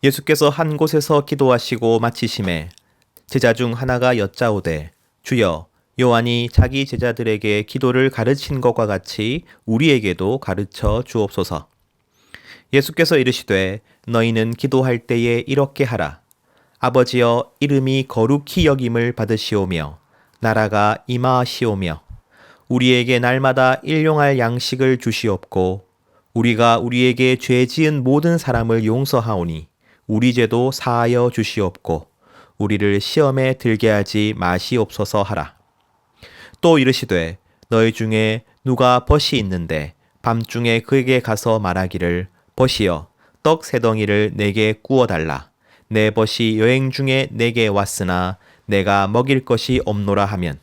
예수께서 한 곳에서 기도하시고 마치심에 제자 중 하나가 여짜오되 주여 요한이 자기 제자들에게 기도를 가르친 것과 같이 우리에게도 가르쳐 주옵소서. 예수께서 이르시되 너희는 기도할 때에 이렇게 하라. 아버지여 이름이 거룩히 여김을 받으시오며 나라가 임하시오며 우리에게 날마다 일용할 양식을 주시옵고 우리가 우리에게 죄 지은 모든 사람을 용서하오니 우리 죄도 사하여 주시옵고 우리를 시험에 들게 하지 마시옵소서 하라. 또 이르시되 너희 중에 누가 벗이 있는데 밤중에 그에게 가서 말하기를 벗이여 떡 세 덩이를 내게 구워달라. 내 벗이 여행 중에 내게 왔으나 내가 먹일 것이 없노라 하면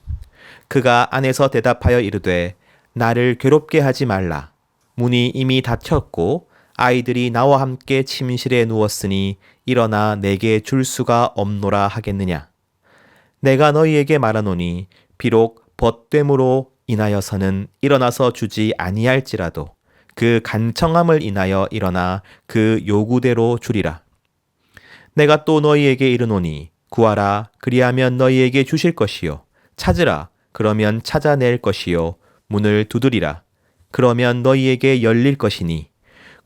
그가 안에서 대답하여 이르되 나를 괴롭게 하지 말라. 문이 이미 닫혔고 아이들이 나와 함께 침실에 누웠으니 일어나 내게 줄 수가 없노라 하겠느냐. 내가 너희에게 말하노니 비록 벗됨으로 인하여서는 일어나서 주지 아니할지라도 그 간청함을 인하여 일어나 그 요구대로 주리라. 내가 또 너희에게 이르노니 구하라 그리하면 너희에게 주실 것이요 찾으라 그러면 찾아낼 것이요 문을 두드리라 그러면 너희에게 열릴 것이니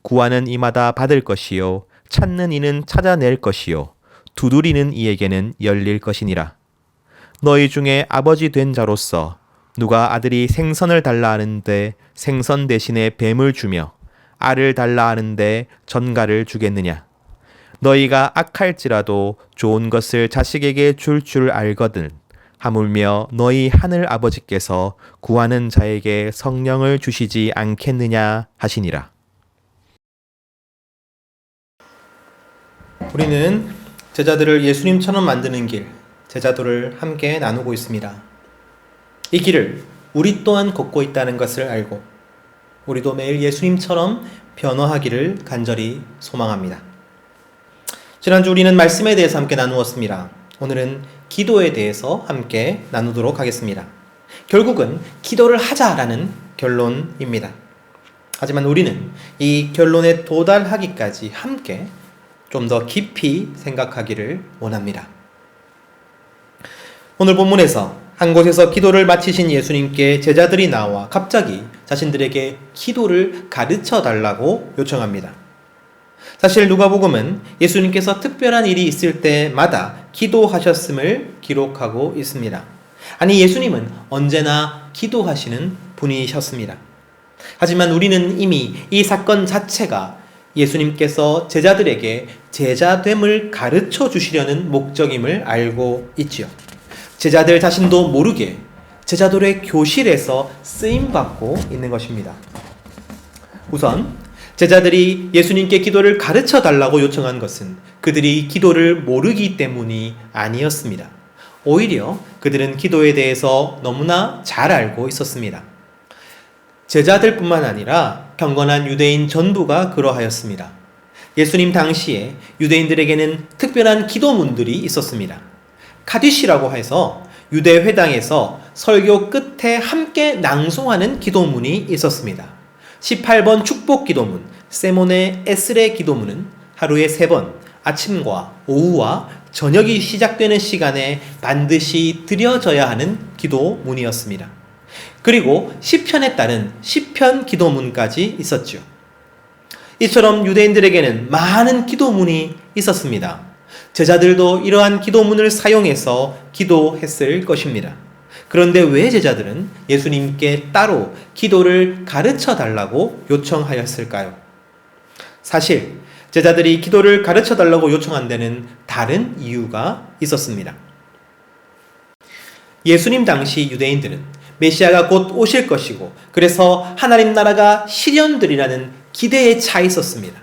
구하는 이마다 받을 것이요 찾는 이는 찾아낼 것이요 두드리는 이에게는 열릴 것이니라. 너희 중에 아버지 된 자로서 누가 아들이 생선을 달라 하는데 생선 대신에 뱀을 주며 알을 달라 하는데 전갈을 주겠느냐. 너희가 악할지라도 좋은 것을 자식에게 줄 줄 알거든 하물며 너희 하늘 아버지께서 구하는 자에게 성령을 주시지 않겠느냐 하시니라. 우리는 제자들을 예수님처럼 만드는 길, 제자도를 함께 나누고 있습니다. 이 길을 우리 또한 걷고 있다는 것을 알고 우리도 매일 예수님처럼 변화하기를 간절히 소망합니다. 지난주 우리는 말씀에 대해서 함께 나누었습니다. 오늘은 기도에 대해서 함께 나누도록 하겠습니다. 결국은 기도를 하자라는 결론입니다. 하지만 우리는 이 결론에 도달하기까지 함께 좀 더 깊이 생각하기를 원합니다. 오늘 본문에서 한 곳에서 기도를 마치신 예수님께 제자들이 나와 갑자기 자신들에게 기도를 가르쳐 달라고 요청합니다. 사실 누가복음은 예수님께서 특별한 일이 있을 때마다 기도하셨음을 기록하고 있습니다. 아니, 예수님은 언제나 기도하시는 분이셨습니다. 하지만 우리는 이미 이 사건 자체가 예수님께서 제자들에게 제자됨을 가르쳐 주시려는 목적임을 알고 있지요. 제자들 자신도 모르게 제자들의 교실에서 쓰임받고 있는 것입니다. 우선 제자들이 예수님께 기도를 가르쳐 달라고 요청한 것은 그들이 기도를 모르기 때문이 아니었습니다. 오히려 그들은 기도에 대해서 너무나 잘 알고 있었습니다. 제자들뿐만 아니라 경건한 유대인 전부가 그러하였습니다. 예수님 당시에 유대인들에게는 특별한 기도문들이 있었습니다. 카디시라고 해서 유대 회당에서 설교 끝에 함께 낭송하는 기도문이 있었습니다. 18번 축복 기도문, 세모네 에스레 기도문은 하루에 3번 아침과 오후와 저녁이 시작되는 시간에 반드시 드려져야 하는 기도문이었습니다. 그리고 시편에 따른 시편 기도문까지 있었죠. 이처럼 유대인들에게는 많은 기도문이 있었습니다. 제자들도 이러한 기도문을 사용해서 기도했을 것입니다. 그런데 왜 제자들은 예수님께 따로 기도를 가르쳐 달라고 요청하였을까요? 사실 제자들이 기도를 가르쳐 달라고 요청한 데는 다른 이유가 있었습니다. 예수님 당시 유대인들은 메시아가 곧 오실 것이고 그래서 하나님 나라가 실현되리라는 기대에 차 있었습니다.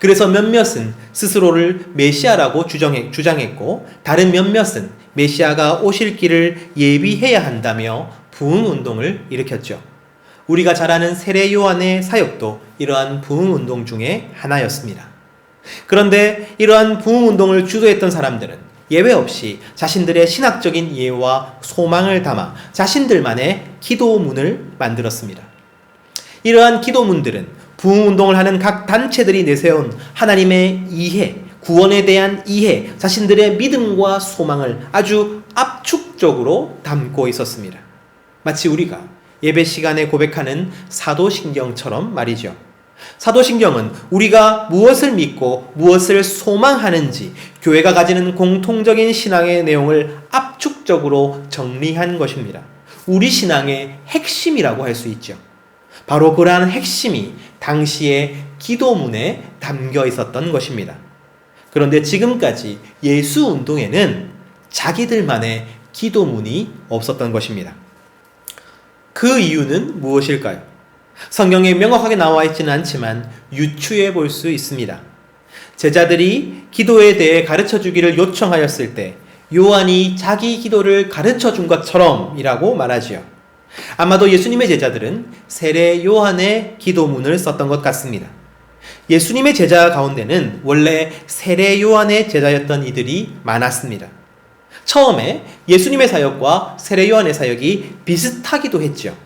그래서 몇몇은 스스로를 메시아라고 주장했고 다른 몇몇은 메시아가 오실 길을 예비해야 한다며 부흥운동을 일으켰죠. 우리가 잘 아는 세례 요한의 사역도 이러한 부흥운동 중에 하나였습니다. 그런데 이러한 부흥운동을 주도했던 사람들은 예외 없이 자신들의 신학적인 이해와 소망을 담아 자신들만의 기도문을 만들었습니다. 이러한 기도문들은 부흥운동을 하는 각 단체들이 내세운 하나님의 이해, 구원에 대한 이해, 자신들의 믿음과 소망을 아주 압축적으로 담고 있었습니다. 마치 우리가 예배 시간에 고백하는 사도신경처럼 말이죠. 사도신경은 우리가 무엇을 믿고 무엇을 소망하는지 교회가 가지는 공통적인 신앙의 내용을 압축적으로 정리한 것입니다. 우리 신앙의 핵심이라고 할 수 있죠. 바로 그러한 핵심이 당시의 기도문에 담겨 있었던 것입니다. 그런데 지금까지 예수 운동에는 자기들만의 기도문이 없었던 것입니다. 그 이유는 무엇일까요? 성경에 명확하게 나와 있지는 않지만 유추해 볼 수 있습니다. 제자들이 기도에 대해 가르쳐 주기를 요청하였을 때 요한이 자기 기도를 가르쳐 준 것처럼 이라고 말하지요. 아마도 예수님의 제자들은 세례 요한의 기도문을 썼던 것 같습니다. 예수님의 제자 가운데는 원래 세례 요한의 제자였던 이들이 많았습니다. 처음에 예수님의 사역과 세례 요한의 사역이 비슷하기도 했죠.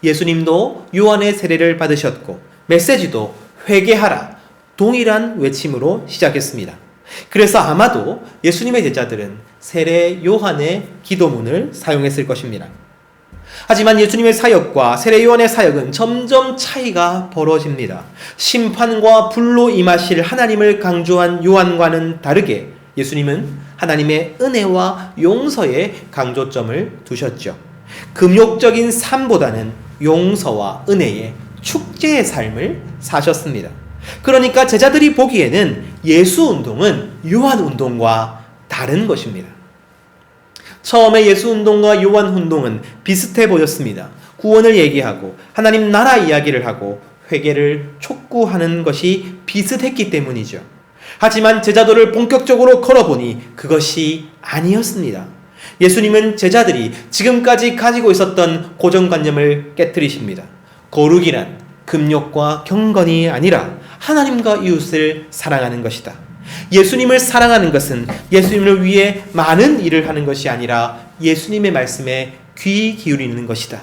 예수님도 요한의 세례를 받으셨고 메시지도 회개하라 동일한 외침으로 시작했습니다. 그래서 아마도 예수님의 제자들은 세례 요한의 기도문을 사용했을 것입니다. 하지만 예수님의 사역과 세례 요한의 사역은 점점 차이가 벌어집니다. 심판과 불로 임하실 하나님을 강조한 요한과는 다르게 예수님은 하나님의 은혜와 용서에 강조점을 두셨죠. 금욕적인 삶보다는 용서와 은혜의 축제의 삶을 사셨습니다. 그러니까 제자들이 보기에는 예수 운동은 요한 운동과 다른 것입니다. 처음에 예수 운동과 요한 운동은 비슷해 보였습니다. 구원을 얘기하고 하나님 나라 이야기를 하고 회개를 촉구하는 것이 비슷했기 때문이죠. 하지만 제자도를 본격적으로 걸어보니 그것이 아니었습니다. 예수님은 제자들이 지금까지 가지고 있었던 고정관념을 깨뜨리십니다. 거룩이란 금욕과 경건이 아니라 하나님과 이웃을 사랑하는 것이다. 예수님을 사랑하는 것은 예수님을 위해 많은 일을 하는 것이 아니라 예수님의 말씀에 귀 기울이는 것이다.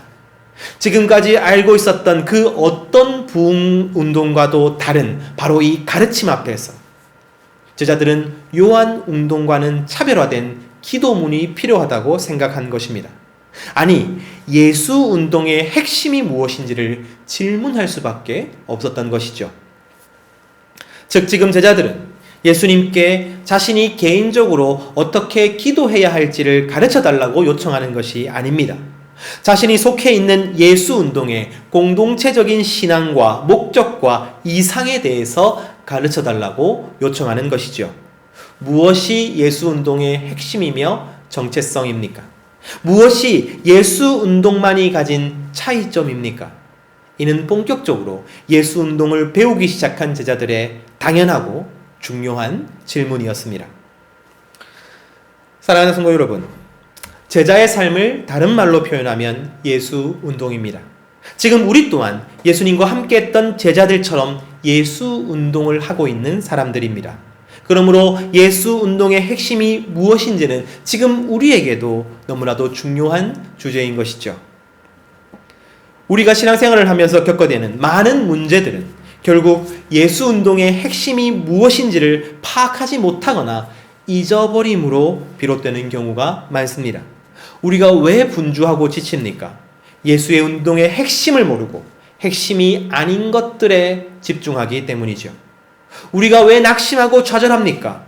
지금까지 알고 있었던 그 어떤 부흥 운동과도 다른 바로 이 가르침 앞에서 제자들은 요한 운동과는 차별화된 기도문이 필요하다고 생각한 것입니다. 아니, 예수 운동의 핵심이 무엇인지를 질문할 수밖에 없었던 것이죠. 즉, 지금 제자들은 예수님께 자신이 개인적으로 어떻게 기도해야 할지를 가르쳐 달라고 요청하는 것이 아닙니다. 자신이 속해 있는 예수 운동의 공동체적인 신앙과 목적과 이상에 대해서 가르쳐 달라고 요청하는 것이죠. 무엇이 예수 운동의 핵심이며 정체성입니까? 무엇이 예수 운동만이 가진 차이점입니까? 이는 본격적으로 예수 운동을 배우기 시작한 제자들의 당연하고 중요한 질문이었습니다. 사랑하는 성도 여러분, 제자의 삶을 다른 말로 표현하면 예수 운동입니다. 지금 우리 또한 예수님과 함께 했던 제자들처럼 예수 운동을 하고 있는 사람들입니다. 그러므로 예수 운동의 핵심이 무엇인지는 지금 우리에게도 너무나도 중요한 주제인 것이죠. 우리가 신앙생활을 하면서 겪어내는 많은 문제들은 결국 예수 운동의 핵심이 무엇인지를 파악하지 못하거나 잊어버림으로 비롯되는 경우가 많습니다. 우리가 왜 분주하고 지칩니까? 예수의 운동의 핵심을 모르고 핵심이 아닌 것들에 집중하기 때문이죠. 우리가 왜 낙심하고 좌절합니까?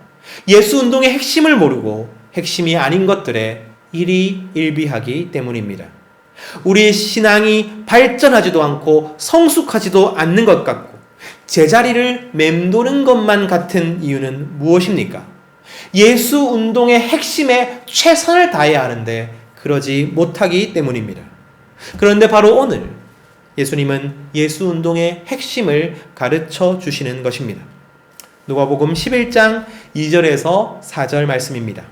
예수 운동의 핵심을 모르고 핵심이 아닌 것들에 일희일비하기 때문입니다. 우리의 신앙이 발전하지도 않고 성숙하지도 않는 것 같고 제자리를 맴도는 것만 같은 이유는 무엇입니까? 예수 운동의 핵심에 최선을 다해야 하는데 그러지 못하기 때문입니다. 그런데 바로 오늘 예수님은 예수 운동의 핵심을 가르쳐 주시는 것입니다. 누가복음 11장 2절에서 4절 말씀입니다.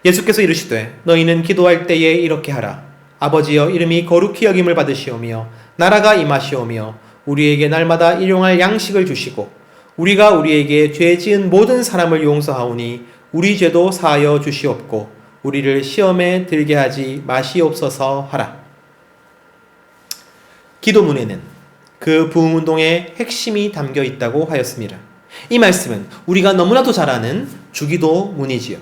예수께서 이르시되 너희는 기도할 때에 이렇게 하라. 아버지여, 이름이 거룩히 여김을 받으시오며 나라가 임하시오며 우리에게 날마다 일용할 양식을 주시고 우리가 우리에게 죄 지은 모든 사람을 용서하오니 우리 죄도 사하여 주시옵고 우리를 시험에 들게 하지 마시옵소서 하라. 기도문에는 그 부흥운동의 핵심이 담겨 있다고 하였습니다. 이 말씀은 우리가 너무나도 잘 아는 주기도문이지요.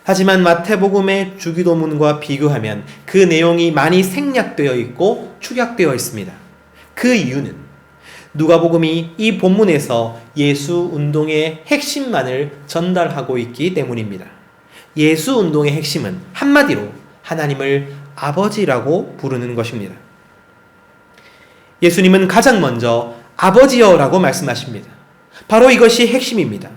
하지만 마태복음의 주기도문과 비교하면 그 내용이 많이 생략되어 있고 축약되어 있습니다. 그 이유는 누가복음이 이 본문에서 예수 운동의 핵심만을 전달하고 있기 때문입니다. 예수 운동의 핵심은 한마디로 하나님을 아버지라고 부르는 것입니다. 예수님은 가장 먼저 아버지여라고 말씀하십니다. 바로 이것이 핵심입니다.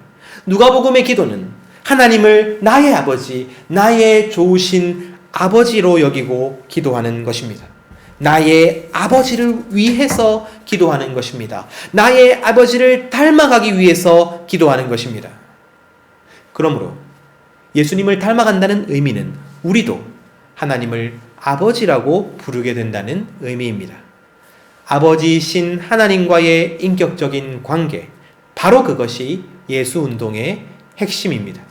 누가복음의 기도는 하나님을 나의 아버지, 나의 좋으신 아버지로 여기고 기도하는 것입니다. 나의 아버지를 위해서 기도하는 것입니다. 나의 아버지를 닮아가기 위해서 기도하는 것입니다. 그러므로 예수님을 닮아간다는 의미는 우리도 하나님을 아버지라고 부르게 된다는 의미입니다. 아버지이신 하나님과의 인격적인 관계, 바로 그것이 예수 운동의 핵심입니다.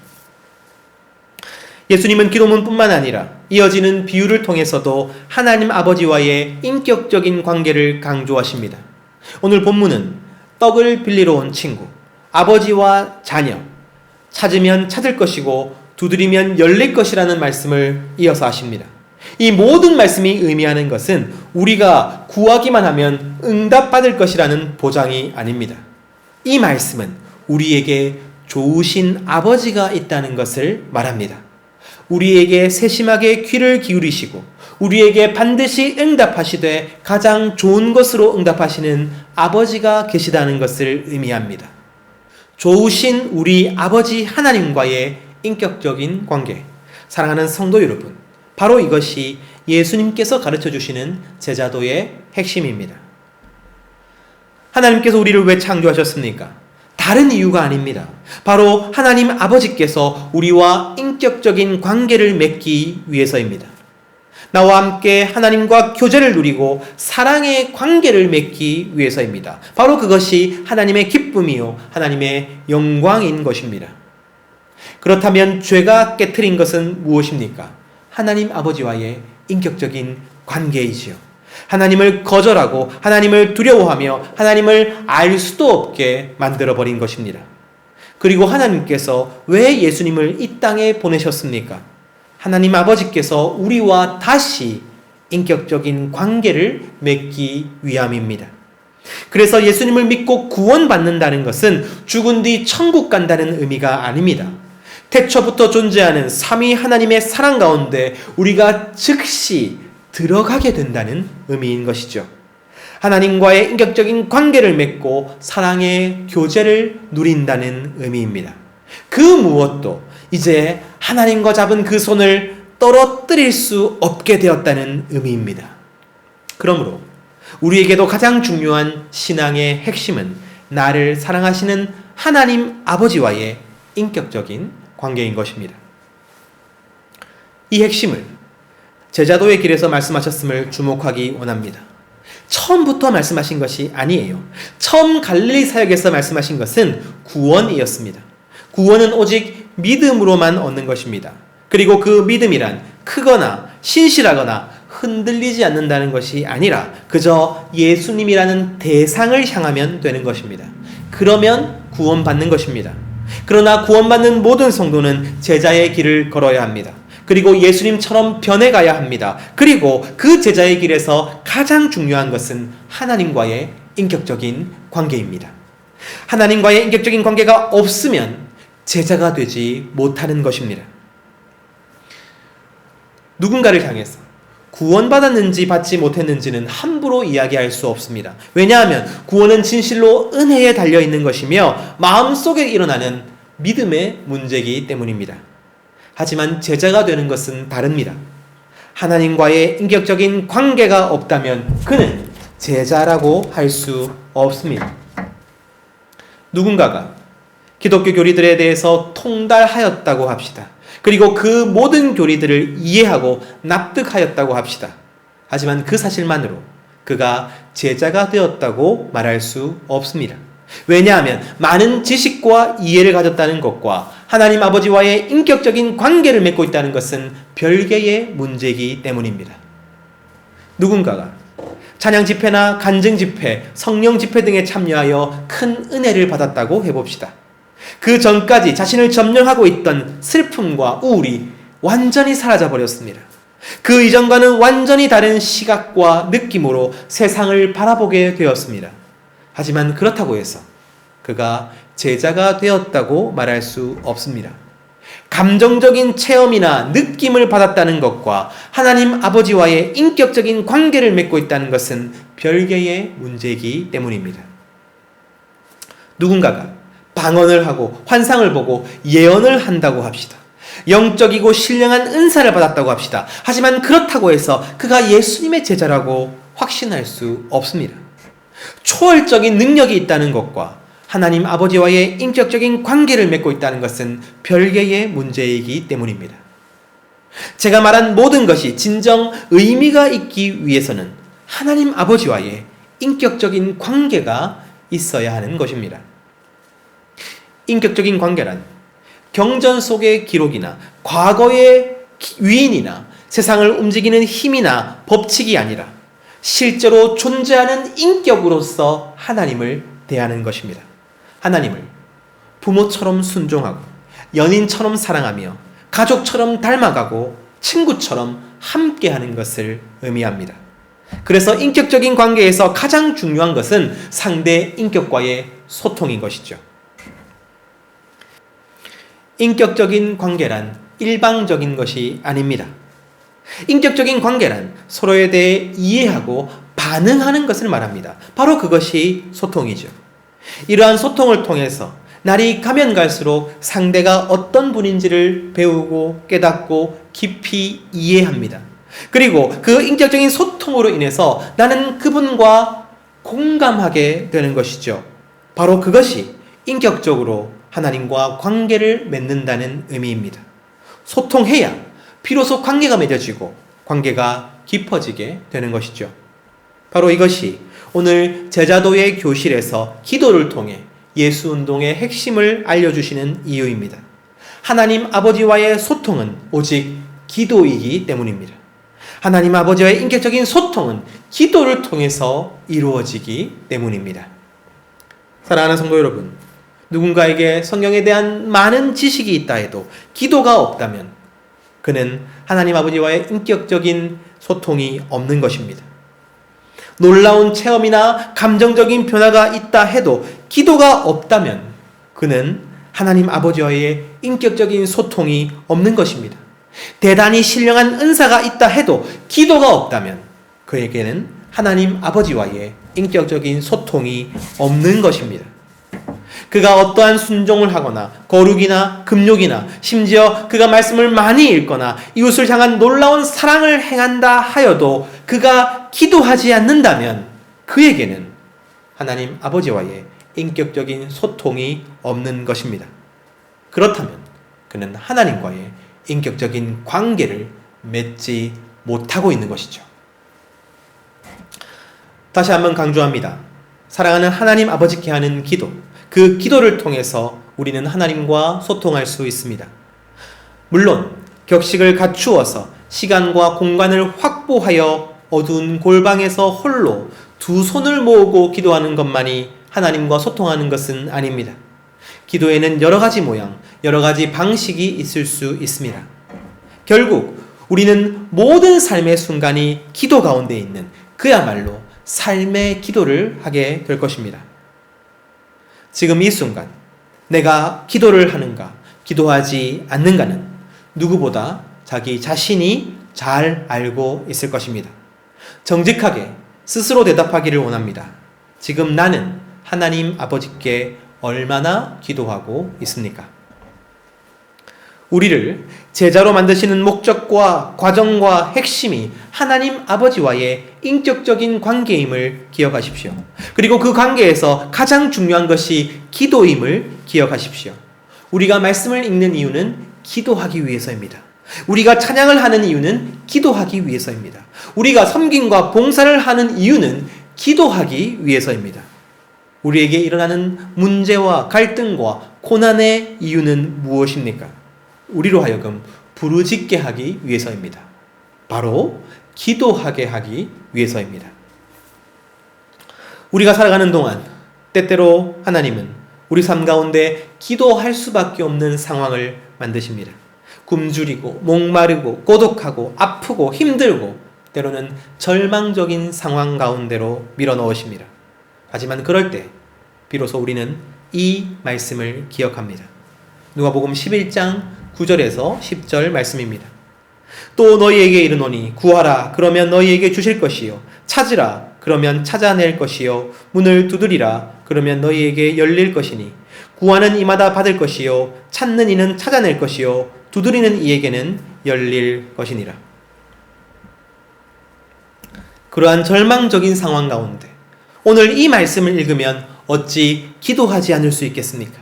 예수님은 기도문뿐만 아니라 이어지는 비유를 통해서도 하나님 아버지와의 인격적인 관계를 강조하십니다. 오늘 본문은 떡을 빌리러 온 친구, 아버지와 자녀, 찾으면 찾을 것이고 두드리면 열릴 것이라는 말씀을 이어서 하십니다. 이 모든 말씀이 의미하는 것은 우리가 구하기만 하면 응답받을 것이라는 보장이 아닙니다. 이 말씀은 우리에게 좋으신 아버지가 있다는 것을 말합니다. 우리에게 세심하게 귀를 기울이시고 우리에게 반드시 응답하시되 가장 좋은 것으로 응답하시는 아버지가 계시다는 것을 의미합니다. 좋으신 우리 아버지 하나님과의 인격적인 관계, 사랑하는 성도 여러분, 바로 이것이 예수님께서 가르쳐 주시는 제자도의 핵심입니다. 하나님께서 우리를 왜 창조하셨습니까? 다른 이유가 아닙니다. 바로 하나님 아버지께서 우리와 인격적인 관계를 맺기 위해서입니다. 나와 함께 하나님과 교제를 누리고 사랑의 관계를 맺기 위해서입니다. 바로 그것이 하나님의 기쁨이요 하나님의 영광인 것입니다. 그렇다면 죄가 깨트린 것은 무엇입니까? 하나님 아버지와의 인격적인 관계이지요. 하나님을 거절하고 하나님을 두려워하며 하나님을 알 수도 없게 만들어버린 것입니다. 그리고 하나님께서 왜 예수님을 이 땅에 보내셨습니까? 하나님 아버지께서 우리와 다시 인격적인 관계를 맺기 위함입니다. 그래서 예수님을 믿고 구원받는다는 것은 죽은 뒤 천국 간다는 의미가 아닙니다. 태초부터 존재하는 삼위 하나님의 사랑 가운데 우리가 즉시 들어가게 된다는 의미인 것이죠. 하나님과의 인격적인 관계를 맺고 사랑의 교제를 누린다는 의미입니다. 그 무엇도 이제 하나님과 잡은 그 손을 떨어뜨릴 수 없게 되었다는 의미입니다. 그러므로 우리에게도 가장 중요한 신앙의 핵심은 나를 사랑하시는 하나님 아버지와의 인격적인 관계인 것입니다. 이 핵심을 제자도의 길에서 말씀하셨음을 주목하기 원합니다. 처음부터 말씀하신 것이 아니에요. 처음 갈릴리 사역에서 말씀하신 것은 구원이었습니다. 구원은 오직 믿음으로만 얻는 것입니다. 그리고 그 믿음이란 크거나 신실하거나 흔들리지 않는다는 것이 아니라 그저 예수님이라는 대상을 향하면 되는 것입니다. 그러면 구원받는 것입니다. 그러나 구원받는 모든 성도는 제자의 길을 걸어야 합니다. 그리고 예수님처럼 변해가야 합니다. 그리고 그 제자의 길에서 가장 중요한 것은 하나님과의 인격적인 관계입니다. 하나님과의 인격적인 관계가 없으면 제자가 되지 못하는 것입니다. 누군가를 향해서 구원받았는지 받지 못했는지는 함부로 이야기할 수 없습니다. 왜냐하면 구원은 진실로 은혜에 달려있는 것이며 마음속에 일어나는 믿음의 문제이기 때문입니다. 하지만 제자가 되는 것은 다릅니다. 하나님과의 인격적인 관계가 없다면 그는 제자라고 할 수 없습니다. 누군가가 기독교 교리들에 대해서 통달하였다고 합시다. 그리고 그 모든 교리들을 이해하고 납득하였다고 합시다. 하지만 그 사실만으로 그가 제자가 되었다고 말할 수 없습니다. 왜냐하면 많은 지식과 이해를 가졌다는 것과 하나님 아버지와의 인격적인 관계를 맺고 있다는 것은 별개의 문제이기 때문입니다. 누군가가 찬양 집회나 간증 집회, 성령 집회 등에 참여하여 큰 은혜를 받았다고 해봅시다. 그 전까지 자신을 점령하고 있던 슬픔과 우울이 완전히 사라져 버렸습니다. 그 이전과는 완전히 다른 시각과 느낌으로 세상을 바라보게 되었습니다. 하지만 그렇다고 해서 그가 제자가 되었다고 말할 수 없습니다. 감정적인 체험이나 느낌을 받았다는 것과 하나님 아버지와의 인격적인 관계를 맺고 있다는 것은 별개의 문제이기 때문입니다. 누군가가 방언을 하고 환상을 보고 예언을 한다고 합시다. 영적이고 신령한 은사를 받았다고 합시다. 하지만 그렇다고 해서 그가 예수님의 제자라고 확신할 수 없습니다. 초월적인 능력이 있다는 것과 하나님 아버지와의 인격적인 관계를 맺고 있다는 것은 별개의 문제이기 때문입니다. 제가 말한 모든 것이 진정 의미가 있기 위해서는 하나님 아버지와의 인격적인 관계가 있어야 하는 것입니다. 인격적인 관계란 경전 속의 기록이나 과거의 위인이나 세상을 움직이는 힘이나 법칙이 아니라 실제로 존재하는 인격으로서 하나님을 대하는 것입니다. 하나님을 부모처럼 순종하고 연인처럼 사랑하며 가족처럼 닮아가고 친구처럼 함께하는 것을 의미합니다. 그래서 인격적인 관계에서 가장 중요한 것은 상대 인격과의 소통인 것이죠. 인격적인 관계란 일방적인 것이 아닙니다. 인격적인 관계란 서로에 대해 이해하고 반응하는 것을 말합니다. 바로 그것이 소통이죠. 이러한 소통을 통해서 날이 가면 갈수록 상대가 어떤 분인지를 배우고 깨닫고 깊이 이해합니다. 그리고 그 인격적인 소통으로 인해서 나는 그분과 공감하게 되는 것이죠. 바로 그것이 인격적으로 하나님과 관계를 맺는다는 의미입니다. 소통해야 비로소 관계가 맺어지고 관계가 깊어지게 되는 것이죠. 바로 이것이 오늘 제자도의 교실에서 기도를 통해 예수 운동의 핵심을 알려주시는 이유입니다. 하나님 아버지와의 소통은 오직 기도이기 때문입니다. 하나님 아버지와의 인격적인 소통은 기도를 통해서 이루어지기 때문입니다. 사랑하는 성도 여러분, 누군가에게 성경에 대한 많은 지식이 있다 해도 기도가 없다면 그는 하나님 아버지와의 인격적인 소통이 없는 것입니다. 놀라운 체험이나 감정적인 변화가 있다 해도 기도가 없다면 그는 하나님 아버지와의 인격적인 소통이 없는 것입니다. 대단히 신령한 은사가 있다 해도 기도가 없다면 그에게는 하나님 아버지와의 인격적인 소통이 없는 것입니다. 그가 어떠한 순종을 하거나 거룩이나 금욕이나 심지어 그가 말씀을 많이 읽거나 이웃을 향한 놀라운 사랑을 행한다 하여도 그가 기도하지 않는다면 그에게는 하나님 아버지와의 인격적인 소통이 없는 것입니다. 그렇다면 그는 하나님과의 인격적인 관계를 맺지 못하고 있는 것이죠. 다시 한번 강조합니다. 사랑하는 하나님 아버지께 하는 기도, 그 기도를 통해서 우리는 하나님과 소통할 수 있습니다. 물론 격식을 갖추어서 시간과 공간을 확보하여 어두운 골방에서 홀로 두 손을 모으고 기도하는 것만이 하나님과 소통하는 것은 아닙니다. 기도에는 여러 가지 모양, 여러 가지 방식이 있을 수 있습니다. 결국 우리는 모든 삶의 순간이 기도 가운데 있는 그야말로 삶의 기도를 하게 될 것입니다. 지금 이 순간 내가 기도를 하는가, 기도하지 않는가는 누구보다 자기 자신이 잘 알고 있을 것입니다. 정직하게 스스로 대답하기를 원합니다. 지금 나는 하나님 아버지께 얼마나 기도하고 있습니까? 우리를 제자로 만드시는 목적과 과정과 핵심이 하나님 아버지와의 인격적인 관계임을 기억하십시오. 그리고 그 관계에서 가장 중요한 것이 기도임을 기억하십시오. 우리가 말씀을 읽는 이유는 기도하기 위해서입니다. 우리가 찬양을 하는 이유는 기도하기 위해서입니다. 우리가 섬김과 봉사를 하는 이유는 기도하기 위해서입니다. 우리에게 일어나는 문제와 갈등과 고난의 이유는 무엇입니까? 우리로 하여금 부르짖게 하기 위해서입니다. 바로 기도하게 하기 위해서입니다. 우리가 살아가는 동안 때때로 하나님은 우리 삶 가운데 기도할 수밖에 없는 상황을 만드십니다. 굶주리고 목마르고 고독하고 아프고 힘들고 때로는 절망적인 상황 가운데로 밀어넣으십니다. 하지만 그럴 때 비로소 우리는 이 말씀을 기억합니다. 누가복음 11장 9절에서 10절 말씀입니다. 또 너희에게 이르노니 구하라 그러면 너희에게 주실 것이요 찾으라 그러면 찾아낼 것이요 문을 두드리라 그러면 너희에게 열릴 것이니 구하는 이마다 받을 것이요 찾는 이는 찾아낼 것이요 두드리는 이에게는 열릴 것이니라. 그러한 절망적인 상황 가운데 오늘 이 말씀을 읽으면 어찌 기도하지 않을 수 있겠습니까?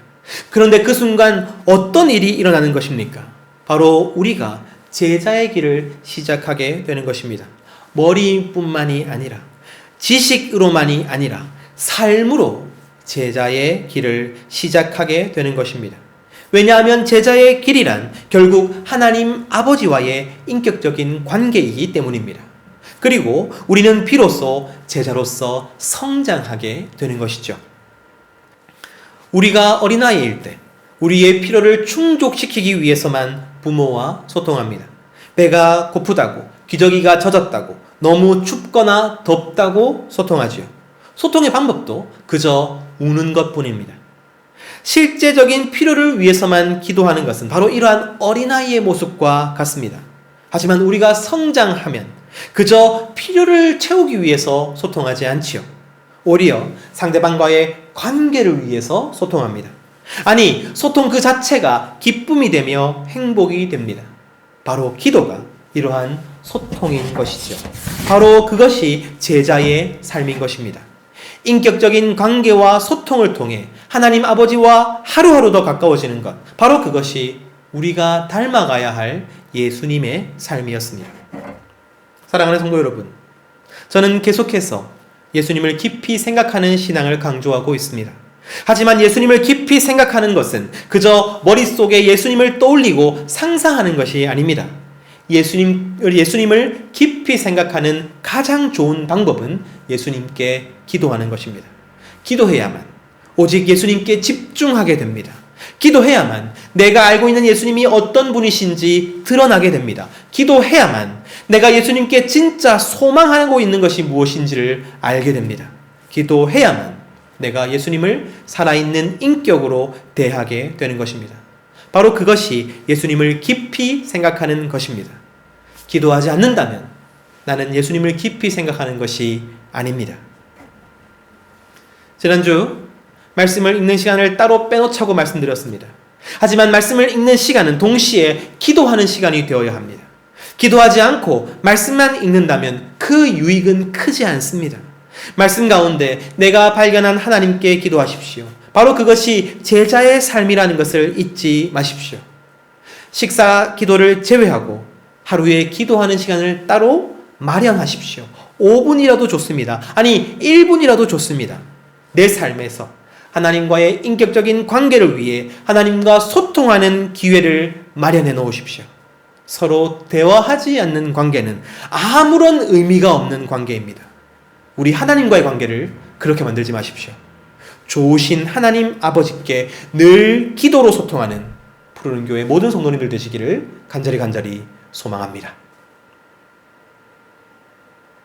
그런데 그 순간 어떤 일이 일어나는 것입니까? 바로 우리가 제자의 길을 시작하게 되는 것입니다. 머리뿐만이 아니라 지식으로만이 아니라 삶으로 제자의 길을 시작하게 되는 것입니다. 왜냐하면 제자의 길이란 결국 하나님 아버지와의 인격적인 관계이기 때문입니다. 그리고 우리는 비로소 제자로서 성장하게 되는 것이죠. 우리가 어린아이일 때 우리의 필요를 충족시키기 위해서만 부모와 소통합니다. 배가 고프다고, 기저귀가 젖었다고, 너무 춥거나 덥다고 소통하지요. 소통의 방법도 그저 우는 것뿐입니다. 실제적인 필요를 위해서만 기도하는 것은 바로 이러한 어린아이의 모습과 같습니다. 하지만 우리가 성장하면 그저 필요를 채우기 위해서 소통하지 않지요. 오히려 상대방과의 관계를 위해서 소통합니다. 아니, 소통 그 자체가 기쁨이 되며 행복이 됩니다. 바로 기도가 이러한 소통인 것이죠. 바로 그것이 제자의 삶인 것입니다. 인격적인 관계와 소통을 통해 하나님 아버지와 하루하루 더 가까워지는 것, 바로 그것이 우리가 닮아가야 할 예수님의 삶이었습니다. 사랑하는 성도 여러분, 저는 계속해서 예수님을 깊이 생각하는 신앙을 강조하고 있습니다. 하지만 예수님을 깊이 생각하는 것은 그저 머릿속에 예수님을 떠올리고 상상하는 것이 아닙니다. 예수님을 깊이 생각하는 가장 좋은 방법은 예수님께 기도하는 것입니다. 기도해야만 오직 예수님께 집중하게 됩니다. 기도해야만 내가 알고 있는 예수님이 어떤 분이신지 드러나게 됩니다. 기도해야만 내가 예수님께 진짜 소망하고 있는 것이 무엇인지를 알게 됩니다. 기도해야만 내가 예수님을 살아있는 인격으로 대하게 되는 것입니다. 바로 그것이 예수님을 깊이 생각하는 것입니다. 기도하지 않는다면 나는 예수님을 깊이 생각하는 것이 아닙니다. 지난주 말씀을 읽는 시간을 따로 빼놓자고 말씀드렸습니다. 하지만 말씀을 읽는 시간은 동시에 기도하는 시간이 되어야 합니다. 기도하지 않고 말씀만 읽는다면 그 유익은 크지 않습니다. 말씀 가운데 내가 발견한 하나님께 기도하십시오. 바로 그것이 제자의 삶이라는 것을 잊지 마십시오. 식사 기도를 제외하고 하루에 기도하는 시간을 따로 마련하십시오. 5분이라도 좋습니다. 아니 1분이라도 좋습니다. 내 삶에서 하나님과의 인격적인 관계를 위해 하나님과 소통하는 기회를 마련해 놓으십시오. 서로 대화하지 않는 관계는 아무런 의미가 없는 관계입니다. 우리 하나님과의 관계를 그렇게 만들지 마십시오. 좋으신 하나님 아버지께 늘 기도로 소통하는 푸르른 교회 모든 성도님들 되시기를 간절히 소망합니다.